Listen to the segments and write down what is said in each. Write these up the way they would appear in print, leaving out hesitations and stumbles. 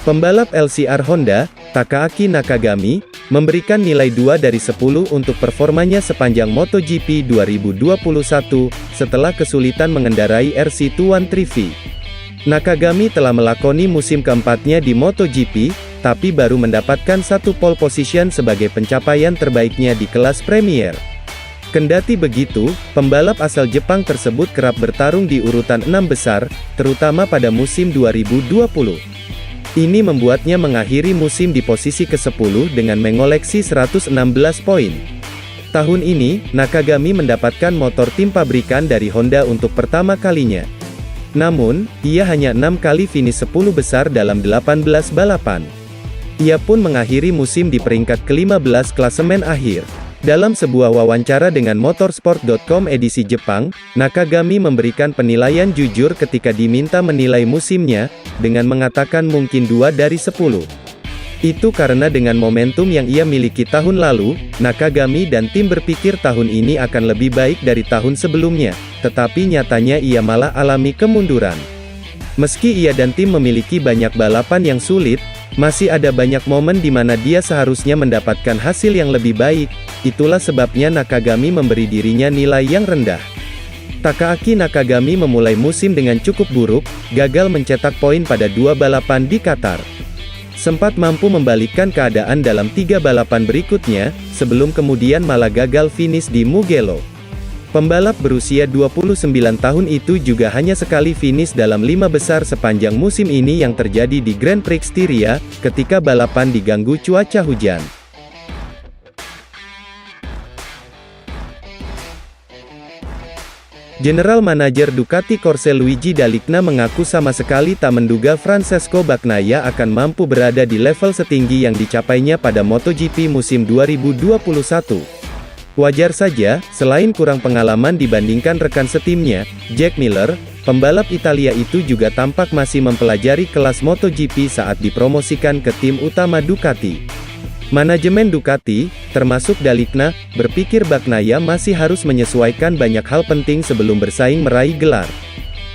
Pembalap LCR Honda, Takaaki Nakagami, memberikan nilai 2 dari 10 untuk performanya sepanjang MotoGP 2021, setelah kesulitan mengendarai RC213V. Nakagami telah melakoni musim keempatnya di MotoGP, tapi baru mendapatkan satu pole position sebagai pencapaian terbaiknya di kelas Premier. Kendati begitu, pembalap asal Jepang tersebut kerap bertarung di urutan 6 besar, terutama pada musim 2020. Ini membuatnya mengakhiri musim di posisi ke-10 dengan mengoleksi 116 poin. Tahun ini, Nakagami mendapatkan motor tim pabrikan dari Honda untuk pertama kalinya. Namun, ia hanya 6 kali finish 10 besar dalam 18 balapan. Ia pun mengakhiri musim di peringkat ke-15 klasemen akhir. Dalam sebuah wawancara dengan motorsport.com edisi Jepang, Nakagami memberikan penilaian jujur ketika diminta menilai musimnya, dengan mengatakan mungkin 2 dari 10. Itu karena dengan momentum yang ia miliki tahun lalu, Nakagami dan tim berpikir tahun ini akan lebih baik dari tahun sebelumnya, tetapi nyatanya ia malah alami kemunduran. Meski ia dan tim memiliki banyak balapan yang sulit, masih ada banyak momen di mana dia seharusnya mendapatkan hasil yang lebih baik, itulah sebabnya Nakagami memberi dirinya nilai yang rendah. Takaaki Nakagami memulai musim dengan cukup buruk, gagal mencetak poin pada 2 balapan di Qatar. Sempat mampu membalikkan keadaan dalam 3 balapan berikutnya, sebelum kemudian malah gagal finish di Mugello. Pembalap berusia 29 tahun itu juga hanya sekali finish dalam 5 besar sepanjang musim ini yang terjadi di Grand Prix Styria, ketika balapan diganggu cuaca hujan. General Manager Ducati Corse Luigi Dall'Igna mengaku sama sekali tak menduga Francesco Bagnaia akan mampu berada di level setinggi yang dicapainya pada MotoGP musim 2021. Wajar saja, selain kurang pengalaman dibandingkan rekan setimnya, Jack Miller, pembalap Italia itu juga tampak masih mempelajari kelas MotoGP saat dipromosikan ke tim utama Ducati. Manajemen Ducati, termasuk Dall'Igna, berpikir Bagnaia masih harus menyesuaikan banyak hal penting sebelum bersaing meraih gelar.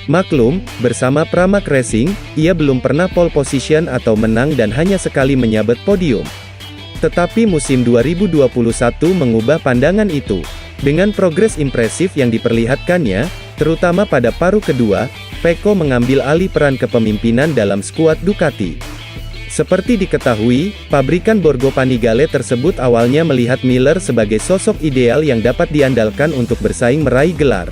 Maklum, bersama Pramac Racing, ia belum pernah pole position atau menang dan hanya sekali menyabet podium. Tetapi musim 2021 mengubah pandangan itu. Dengan progres impresif yang diperlihatkannya, terutama pada paruh kedua, Pecco mengambil alih peran kepemimpinan dalam skuad Ducati. Seperti diketahui, pabrikan Borgo Panigale tersebut awalnya melihat Miller sebagai sosok ideal yang dapat diandalkan untuk bersaing meraih gelar.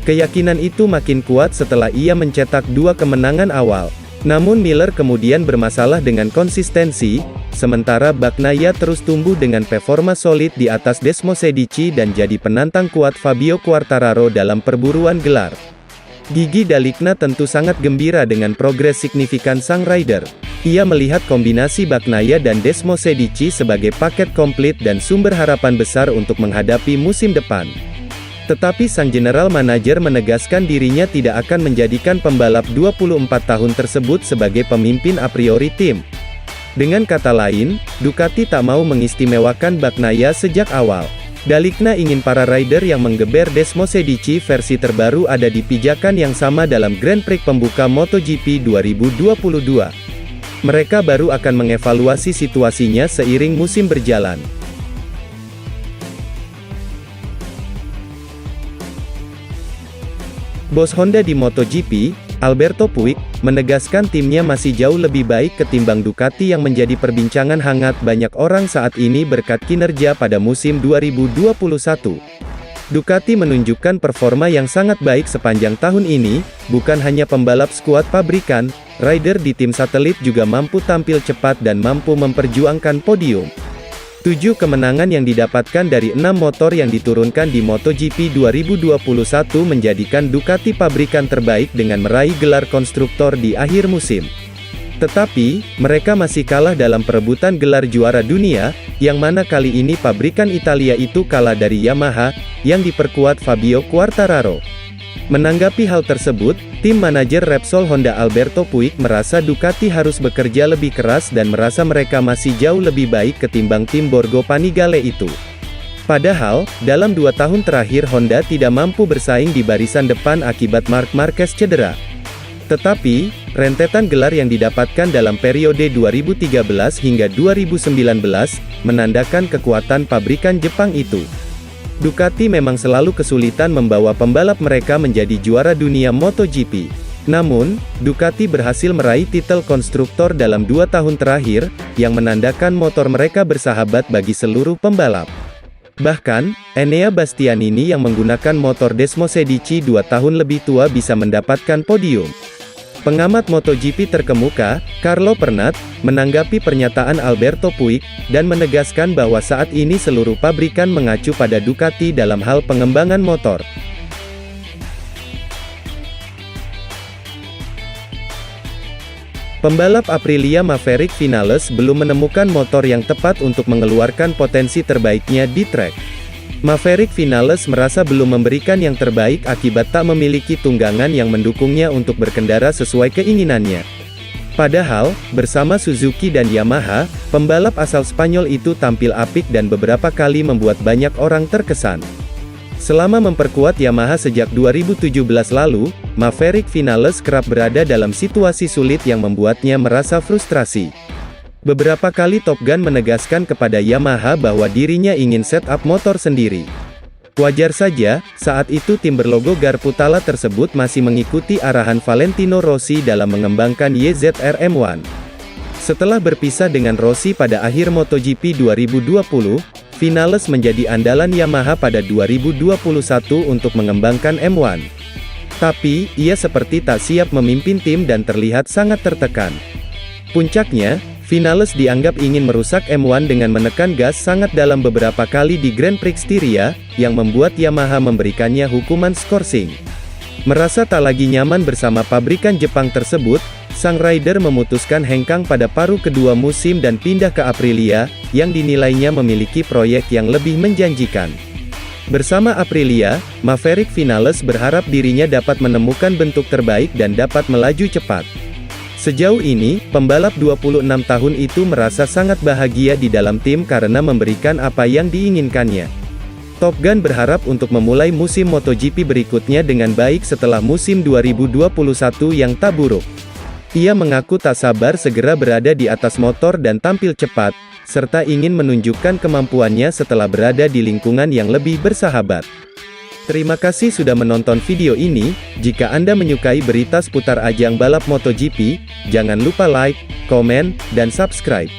Keyakinan itu makin kuat setelah ia mencetak 2 kemenangan awal. Namun Miller kemudian bermasalah dengan konsistensi, sementara Bagnaia terus tumbuh dengan performa solid di atas Desmosedici dan jadi penantang kuat Fabio Quartararo dalam perburuan gelar. Gigi Dall'Igna tentu sangat gembira dengan progres signifikan sang rider. Ia melihat kombinasi Bagnaia dan Desmosedici sebagai paket komplit dan sumber harapan besar untuk menghadapi musim depan. Tetapi sang general manager menegaskan dirinya tidak akan menjadikan pembalap 24 tahun tersebut sebagai pemimpin a priori tim. Dengan kata lain, Ducati tak mau mengistimewakan Bagnaia sejak awal. Dall'Igna ingin para rider yang menggeber Desmosedici versi terbaru ada di pijakan yang sama dalam Grand Prix pembuka MotoGP 2022. Mereka baru akan mengevaluasi situasinya seiring musim berjalan. Bos Honda di MotoGP, Alberto Puig, menegaskan timnya masih jauh lebih baik ketimbang Ducati yang menjadi perbincangan hangat banyak orang saat ini berkat kinerja pada musim 2021. Ducati menunjukkan performa yang sangat baik sepanjang tahun ini, bukan hanya pembalap skuad pabrikan, rider di tim satelit juga mampu tampil cepat dan mampu memperjuangkan podium. 7 kemenangan yang didapatkan dari 6 motor yang diturunkan di MotoGP 2021 menjadikan Ducati pabrikan terbaik dengan meraih gelar konstruktor di akhir musim. Tetapi, mereka masih kalah dalam perebutan gelar juara dunia, yang mana kali ini pabrikan Italia itu kalah dari Yamaha, yang diperkuat Fabio Quartararo. Menanggapi hal tersebut, tim manajer Repsol Honda Alberto Puig merasa Ducati harus bekerja lebih keras dan merasa mereka masih jauh lebih baik ketimbang tim Borgo Panigale itu. Padahal, dalam 2 tahun terakhir Honda tidak mampu bersaing di barisan depan akibat Marc Marquez cedera. Tetapi, rentetan gelar yang didapatkan dalam periode 2013 hingga 2019, menandakan kekuatan pabrikan Jepang itu. Ducati memang selalu kesulitan membawa pembalap mereka menjadi juara dunia MotoGP. Namun, Ducati berhasil meraih titel konstruktor dalam 2 tahun terakhir, yang menandakan motor mereka bersahabat bagi seluruh pembalap. Bahkan, Enea Bastianini yang menggunakan motor Desmosedici 2 tahun lebih tua bisa mendapatkan podium. Pengamat MotoGP terkemuka, Carlo Pernat, menanggapi pernyataan Alberto Puig, dan menegaskan bahwa saat ini seluruh pabrikan mengacu pada Ducati dalam hal pengembangan motor. Pembalap Aprilia Maverick Vinales belum menemukan motor yang tepat untuk mengeluarkan potensi terbaiknya di trek. Maverick Vinales merasa belum memberikan yang terbaik akibat tak memiliki tunggangan yang mendukungnya untuk berkendara sesuai keinginannya. Padahal, bersama Suzuki dan Yamaha, pembalap asal Spanyol itu tampil apik dan beberapa kali membuat banyak orang terkesan. Selama memperkuat Yamaha sejak 2017 lalu, Maverick Vinales kerap berada dalam situasi sulit yang membuatnya merasa frustrasi. Beberapa kali Top Gun menegaskan kepada Yamaha bahwa dirinya ingin setup motor sendiri. Wajar saja, saat itu tim berlogo Garputala tersebut masih mengikuti arahan Valentino Rossi dalam mengembangkan YZR M1. Setelah berpisah dengan Rossi pada akhir MotoGP 2020, Vinales menjadi andalan Yamaha pada 2021 untuk mengembangkan M1. Tapi, ia seperti tak siap memimpin tim dan terlihat sangat tertekan. Puncaknya, Vinales dianggap ingin merusak M1 dengan menekan gas sangat dalam beberapa kali di Grand Prix Styria, yang membuat Yamaha memberikannya hukuman skorsing. Merasa tak lagi nyaman bersama pabrikan Jepang tersebut, sang rider memutuskan hengkang pada paruh kedua musim dan pindah ke Aprilia, yang dinilainya memiliki proyek yang lebih menjanjikan. Bersama Aprilia, Maverick Vinales berharap dirinya dapat menemukan bentuk terbaik dan dapat melaju cepat. Sejauh ini, pembalap 26 tahun itu merasa sangat bahagia di dalam tim karena memberikan apa yang diinginkannya. Top Gun berharap untuk memulai musim MotoGP berikutnya dengan baik setelah musim 2021 yang tak buruk. Ia mengaku tak sabar segera berada di atas motor dan tampil cepat, serta ingin menunjukkan kemampuannya setelah berada di lingkungan yang lebih bersahabat. Terima kasih sudah menonton video ini. Jika Anda menyukai berita seputar ajang balap MotoGP, jangan lupa like, komen, dan subscribe.